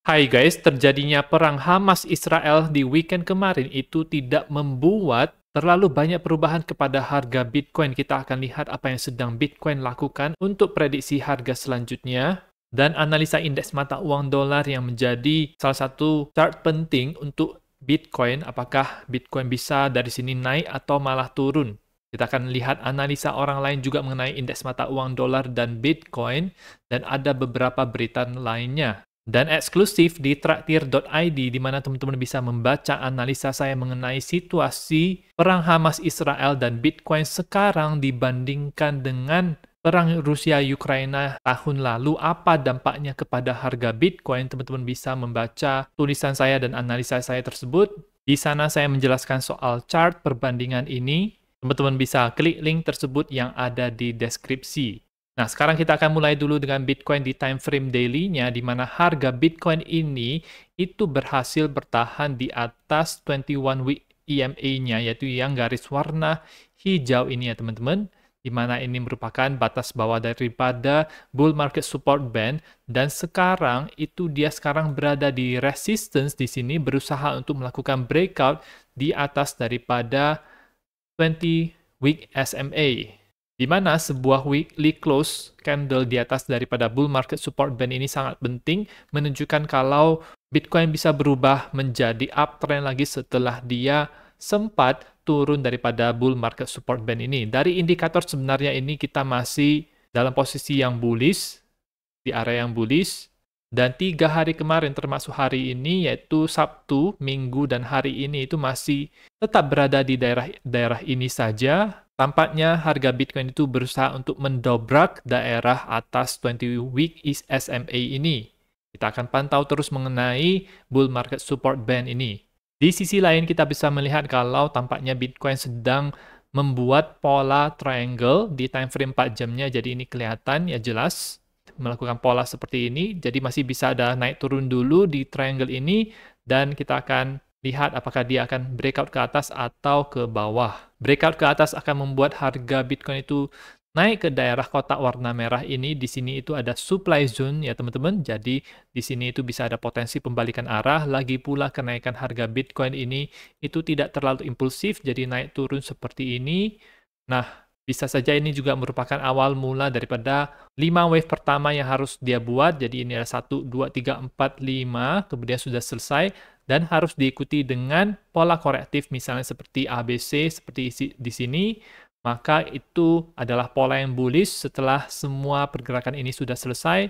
Hai guys, terjadinya perang Hamas-Israel di weekend kemarin itu tidak membuat terlalu banyak perubahan kepada harga Bitcoin. Kita akan lihat apa yang sedang Bitcoin lakukan untuk prediksi harga selanjutnya dan analisa indeks mata uang dolar yang menjadi salah satu chart penting untuk Bitcoin. Apakah Bitcoin bisa dari sini naik atau malah turun? Kita akan lihat analisa orang lain juga mengenai indeks mata uang dolar dan Bitcoin dan ada beberapa berita lainnya. Dan eksklusif di traktir.id di mana teman-teman bisa membaca analisa saya mengenai situasi perang Hamas Israel dan Bitcoin sekarang dibandingkan dengan perang Rusia-Ukraina tahun lalu, apa dampaknya kepada harga Bitcoin. Teman-teman bisa membaca tulisan saya dan analisa saya tersebut. Di sana saya menjelaskan soal chart perbandingan ini. Teman-teman bisa klik link tersebut yang ada di deskripsi. Nah, sekarang kita akan mulai dulu dengan Bitcoin di time frame daily-nya, di mana harga Bitcoin ini itu berhasil bertahan di atas 21 week EMA-nya, yaitu yang garis warna hijau ini ya teman-teman, di mana ini merupakan batas bawah daripada bull market support band, dan sekarang itu dia sekarang berada di resistance di sini, berusaha untuk melakukan breakout di atas daripada 20 week SMA. Di mana sebuah weekly close candle di atas daripada bull market support band ini sangat penting, menunjukkan kalau Bitcoin bisa berubah menjadi uptrend lagi setelah dia sempat turun daripada bull market support band ini. Dari indikator sebenarnya ini kita masih dalam posisi yang bullish, di area yang bullish, dan 3 hari kemarin termasuk hari ini yaitu Sabtu, Minggu, dan hari ini itu masih tetap berada di daerah ini saja. Tampaknya harga Bitcoin itu berusaha untuk mendobrak daerah atas 20 week SMA ini. Kita akan pantau terus mengenai bull market support band ini. Di sisi lain kita bisa melihat kalau tampaknya Bitcoin sedang membuat pola triangle di time frame 4 jamnya. Jadi ini kelihatan ya jelas melakukan pola seperti ini. Jadi masih bisa ada naik turun dulu di triangle ini dan kita akan lihat apakah dia akan breakout ke atas atau ke bawah. Breakout ke atas akan membuat harga Bitcoin itu naik ke daerah kotak warna merah ini. Di sini itu ada supply zone ya teman-teman. Jadi di sini itu bisa ada potensi pembalikan arah. Lagi pula kenaikan harga Bitcoin ini itu tidak terlalu impulsif, jadi naik turun seperti ini. Nah, bisa saja ini juga merupakan awal mula daripada 5 wave pertama yang harus dia buat. Jadi ini ada 1, 2, 3, 4, 5, kemudian sudah selesai dan harus diikuti dengan pola korektif misalnya seperti ABC seperti di sini, maka itu adalah pola yang bullish setelah semua pergerakan ini sudah selesai.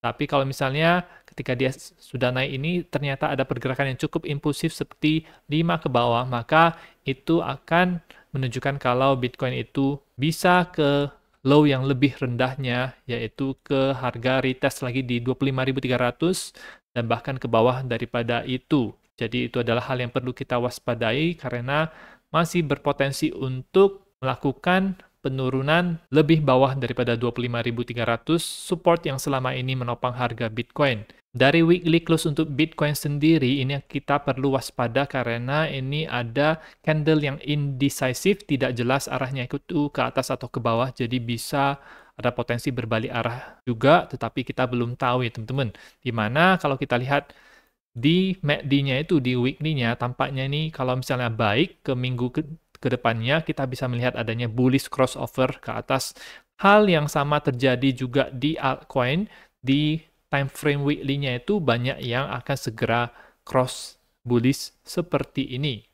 Tapi kalau misalnya ketika dia sudah naik ini ternyata ada pergerakan yang cukup impulsif seperti 5 ke bawah, maka itu akan menunjukkan kalau Bitcoin itu bisa ke low yang lebih rendahnya, yaitu ke harga retest lagi di 25.300 dan bahkan ke bawah daripada itu. Jadi itu adalah hal yang perlu kita waspadai karena masih berpotensi untuk melakukan penurunan lebih bawah daripada 25.300 support yang selama ini menopang harga Bitcoin. Dari weekly close untuk Bitcoin sendiri, ini kita perlu waspada karena ini ada candle yang indecisive, tidak jelas arahnya itu ke atas atau ke bawah, jadi bisa ada potensi berbalik arah juga, tetapi kita belum tahu ya teman-teman. Dimana kalau kita lihat di MACD-nya itu, di weekly-nya, tampaknya ini kalau misalnya baik ke minggu ke depannya, kita bisa melihat adanya bullish crossover ke atas. Hal yang sama terjadi juga di altcoin, di time frame weekly-nya itu banyak yang akan segera cross bullish seperti ini.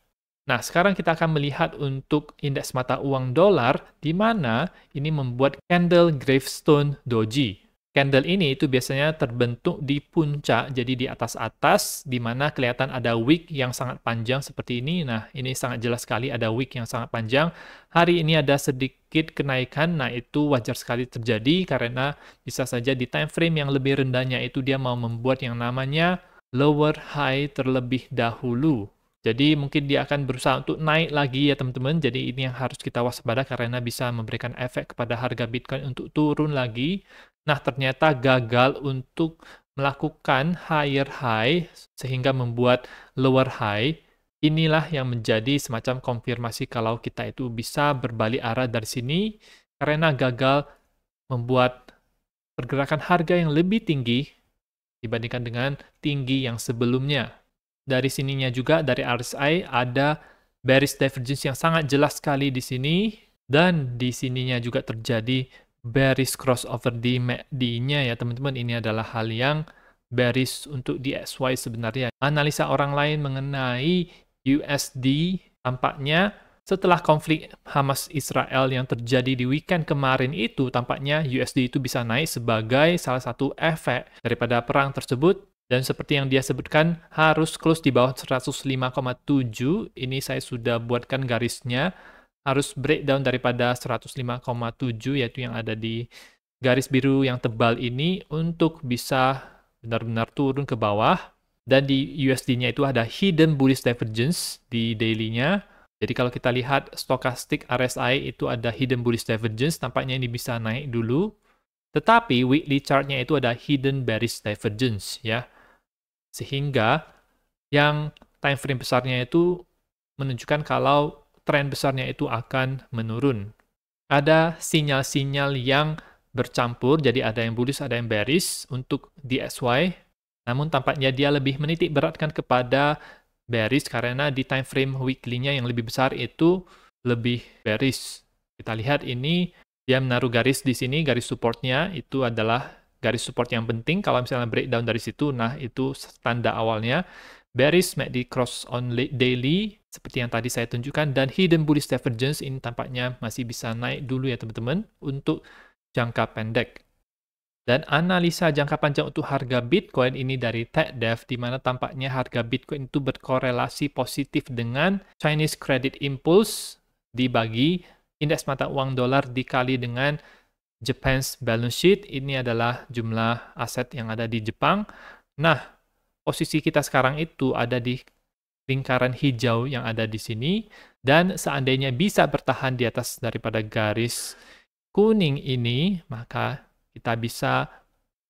Nah, sekarang kita akan melihat untuk indeks mata uang dolar, di mana ini membuat candle gravestone doji. Candle ini itu biasanya terbentuk di puncak, jadi di atas-atas, di mana kelihatan ada wick yang sangat panjang seperti ini. Nah, ini sangat jelas sekali ada wick yang sangat panjang. Hari ini ada sedikit kenaikan, nah itu wajar sekali terjadi karena bisa saja di time frame yang lebih rendahnya itu dia mau membuat yang namanya lower high terlebih dahulu. Jadi mungkin dia akan berusaha untuk naik lagi ya teman-teman. Jadi ini yang harus kita waspada karena bisa memberikan efek kepada harga Bitcoin untuk turun lagi. Nah, ternyata gagal untuk melakukan higher high sehingga membuat lower high. Inilah yang menjadi semacam konfirmasi kalau kita itu bisa berbalik arah dari sini karena gagal membuat pergerakan harga yang lebih tinggi dibandingkan dengan tinggi yang sebelumnya. Dari sininya juga, dari RSI, ada bearish divergence yang sangat jelas sekali di sini, dan di sininya juga terjadi bearish crossover di MACD-nya ya teman-teman. Ini adalah hal yang bearish untuk di XY sebenarnya. Analisa orang lain mengenai USD tampaknya setelah konflik Hamas Israel yang terjadi di weekend kemarin itu, tampaknya USD itu bisa naik sebagai salah satu efek daripada perang tersebut. Dan seperti yang dia sebutkan, harus close di bawah 105,7. Ini saya sudah buatkan garisnya. Harus breakdown daripada 105,7, yaitu yang ada di garis biru yang tebal ini, untuk bisa benar-benar turun ke bawah. Dan di USD-nya itu ada hidden bullish divergence di daily-nya. Jadi kalau kita lihat stochastic RSI itu ada hidden bullish divergence, tampaknya ini bisa naik dulu. Tetapi weekly chart-nya itu ada hidden bearish divergence ya. Sehingga yang time frame besarnya itu menunjukkan kalau tren besarnya itu akan menurun. Ada sinyal-sinyal yang bercampur, jadi ada yang bullish, ada yang bearish untuk DXY. Namun tampaknya dia lebih menitik beratkan kepada bearish karena di time frame weekly-nya yang lebih besar itu lebih bearish. Kita lihat ini, dia menaruh garis di sini, garis supportnya itu adalah garis support yang penting. Kalau misalnya breakdown dari situ, nah itu tanda awalnya. Bearish MACD cross on daily, seperti yang tadi saya tunjukkan, dan hidden bullish divergence ini tampaknya masih bisa naik dulu ya teman-teman untuk jangka pendek. Dan analisa jangka panjang untuk harga Bitcoin ini dari TechDev, di mana tampaknya harga Bitcoin itu berkorelasi positif dengan Chinese Credit Impulse dibagi indeks mata uang dolar dikali dengan Japan's balance sheet. Ini adalah jumlah aset yang ada di Jepang. Nah, posisi kita sekarang itu ada di lingkaran hijau yang ada di sini, dan seandainya bisa bertahan di atas daripada garis kuning ini, maka kita bisa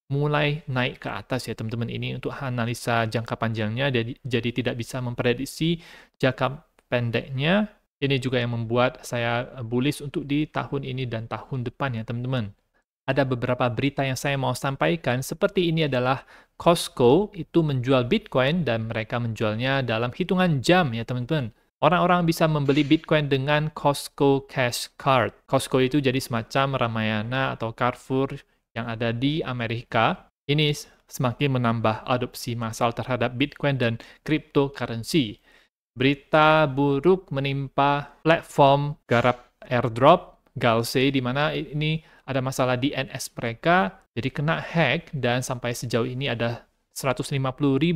mulai naik ke atas ya teman-teman. Ini untuk analisa jangka panjangnya, jadi tidak bisa memprediksi jangka pendeknya. Ini juga yang membuat saya bullish untuk di tahun ini dan tahun depan ya teman-teman. Ada beberapa berita yang saya mau sampaikan, seperti ini adalah Costco itu menjual Bitcoin dan mereka menjualnya dalam hitungan jam ya teman-teman. Orang-orang bisa membeli Bitcoin dengan Costco Cash Card. Costco itu jadi semacam Ramayana atau Carrefour yang ada di Amerika. Ini semakin menambah adopsi massal terhadap Bitcoin dan cryptocurrency. Berita buruk menimpa platform garap airdrop Galaxy, di mana ini ada masalah DNS mereka, jadi kena hack, dan sampai sejauh ini ada $150.000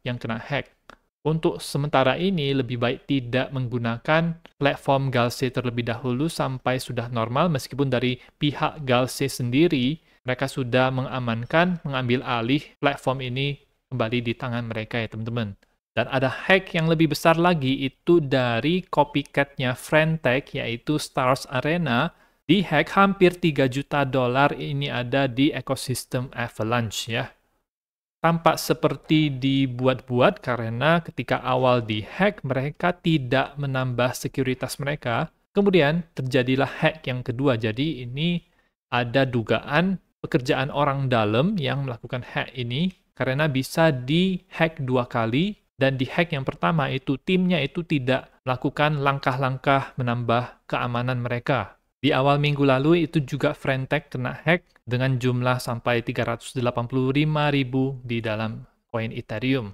yang kena hack. Untuk sementara ini, lebih baik tidak menggunakan platform Galaxy terlebih dahulu sampai sudah normal, meskipun dari pihak Galaxy sendiri, mereka sudah mengambil alih platform ini kembali di tangan mereka ya teman-teman. Dan ada hack yang lebih besar lagi, itu dari copycat-nya Friendtech, yaitu Stars Arena. Di hack hampir $3 juta ini ada di ekosistem Avalanche ya. Tampak seperti dibuat-buat karena ketika awal di hack mereka tidak menambah sekuritas mereka. Kemudian terjadilah hack yang kedua. Jadi ini ada dugaan pekerjaan orang dalam yang melakukan hack ini karena bisa di hack 2 kali. Dan di hack yang pertama itu timnya itu tidak melakukan langkah-langkah menambah keamanan mereka. Di awal minggu lalu itu juga Friendtech kena hack dengan jumlah sampai 385.000 di dalam koin Ethereum.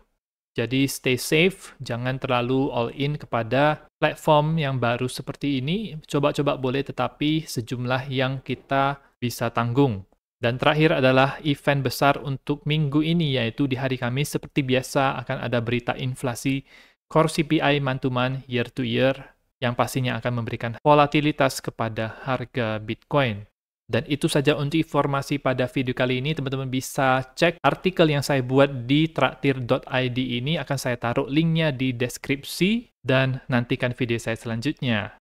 Jadi stay safe, jangan terlalu all in kepada platform yang baru seperti ini. Coba-coba boleh, tetapi sejumlah yang kita bisa tanggung. Dan terakhir adalah event besar untuk minggu ini, yaitu di hari Kamis seperti biasa akan ada berita inflasi core CPI month-to-month, year-to-year, yang pastinya akan memberikan volatilitas kepada harga Bitcoin. Dan itu saja untuk informasi pada video kali ini. Teman-teman bisa cek artikel yang saya buat di traktir.id ini, akan saya taruh linknya di deskripsi, dan nantikan video saya selanjutnya.